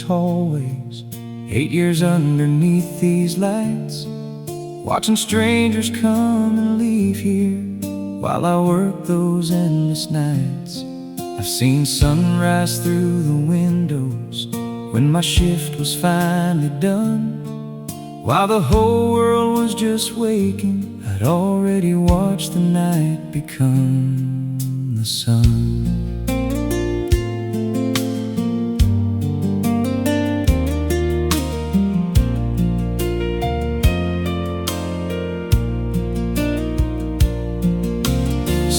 hallways, 8 years underneath these lights, watching strangers come and leave here while I work those endless nights. I've seen sunrise through the windows when my shift was finally done. While the whole world was just waking, I'd already watched the night become the sun.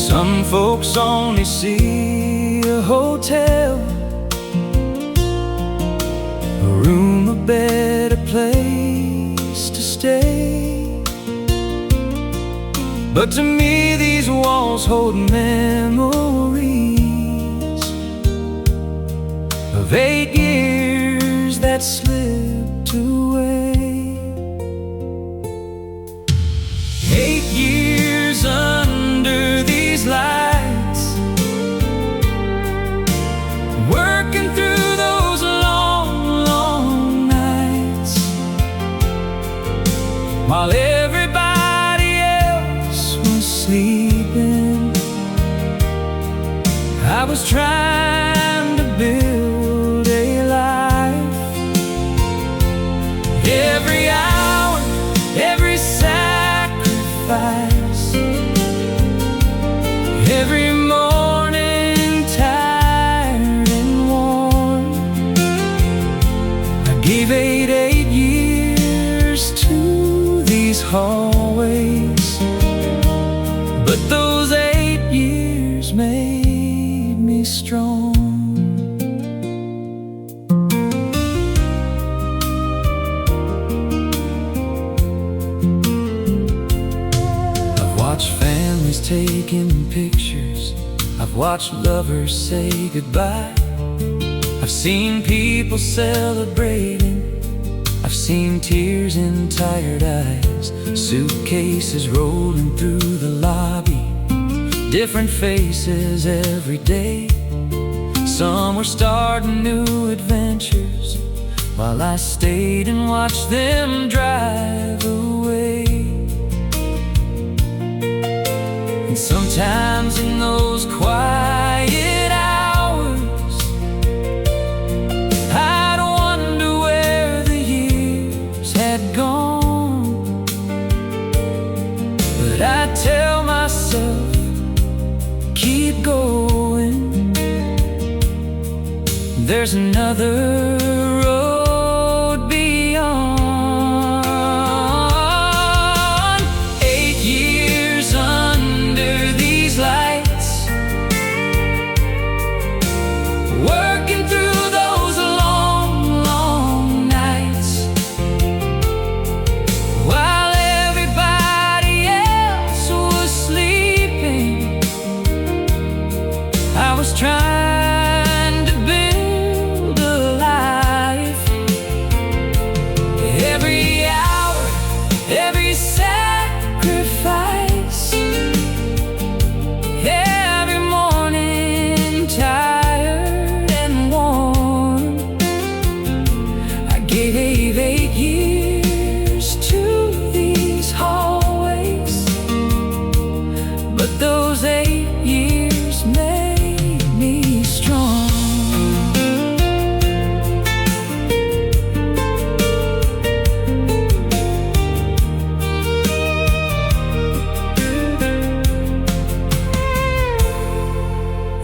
Some folks only see a hotel, a room, a bed, a place to stay. But to me these walls hold memories of 8 years that slipped away. 8 years under these lights, working through those long, long nights, while everybody else was sleeping. I was trying to build a life. Every hour, every sacrifice, every morning tired and worn, I gave 8 years to these hallways. But those 8 years made me strong. I've watched families taking pictures, I've watched lovers say goodbye, I've seen people celebrating, I've seen tears in tired eyes, suitcases rolling through the lobby, different faces every day. Some were starting new adventures, while I stayed and watched them drive away. And sometimes in those quiet hours, I'd wonder where the years had gone. But I tell myself, keep going, there's another road beyond. 8 years under these lights, working through those long, long nights, while everybody else was sleeping. I was trying to build a life. Every hour, every sacrifice, every morning tired and worn, I gave 8 years to these hallways. But those 8 years made me strong.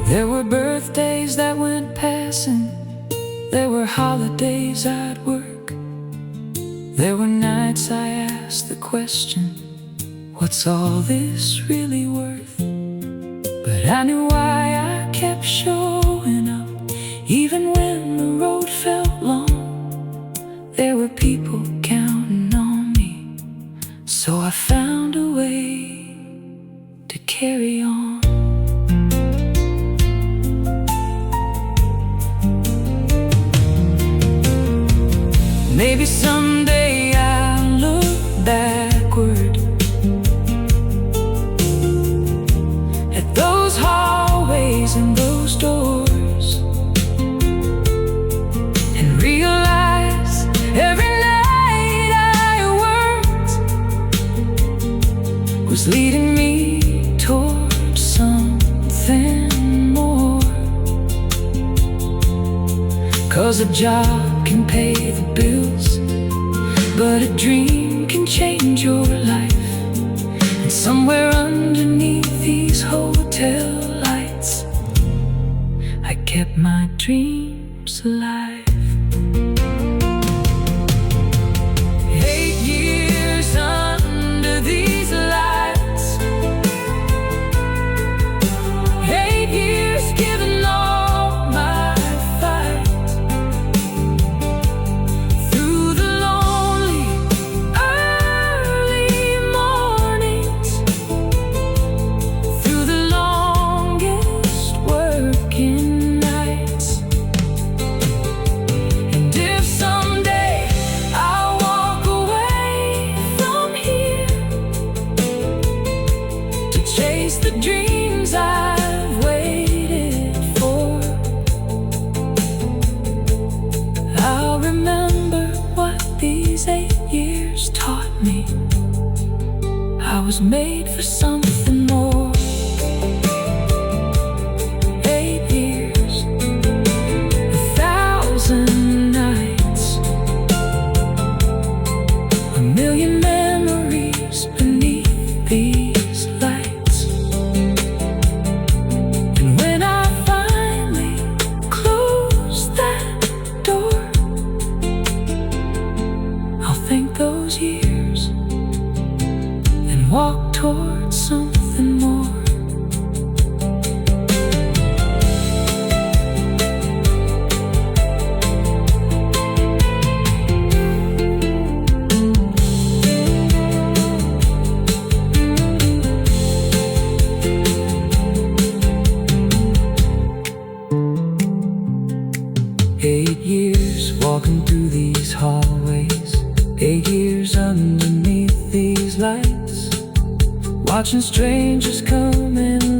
There were birthdays that went passing, there were holidays I'd work, there were nights I asked the question, what's all this really worth? But I knew why I kept showing up, even when the road felt long. There were people counting on me, so I found a way to carry on. Maybe someday I'll look backward at those hallways and those doors and realize was leading me towards something more. 'Cause a job can pay the bills, but a dream can change your life. And somewhere underneath these hotel lights, I kept my dreams alive. 8 years under these lights, 8 years giving all my fight. Through the lonely early mornings, through the longest working nights. And if someday I walk away from here to chase the dreams I've waited for, I'll remember what these 8 years taught me. I was made for something more. 8 years, 1,000 nights, a million memories beneath these lights. And when I finally close that door, I'll thank those years and walk towards something more. Eight years walking through these hallways, 8 years underneath these lights, watching strangers come and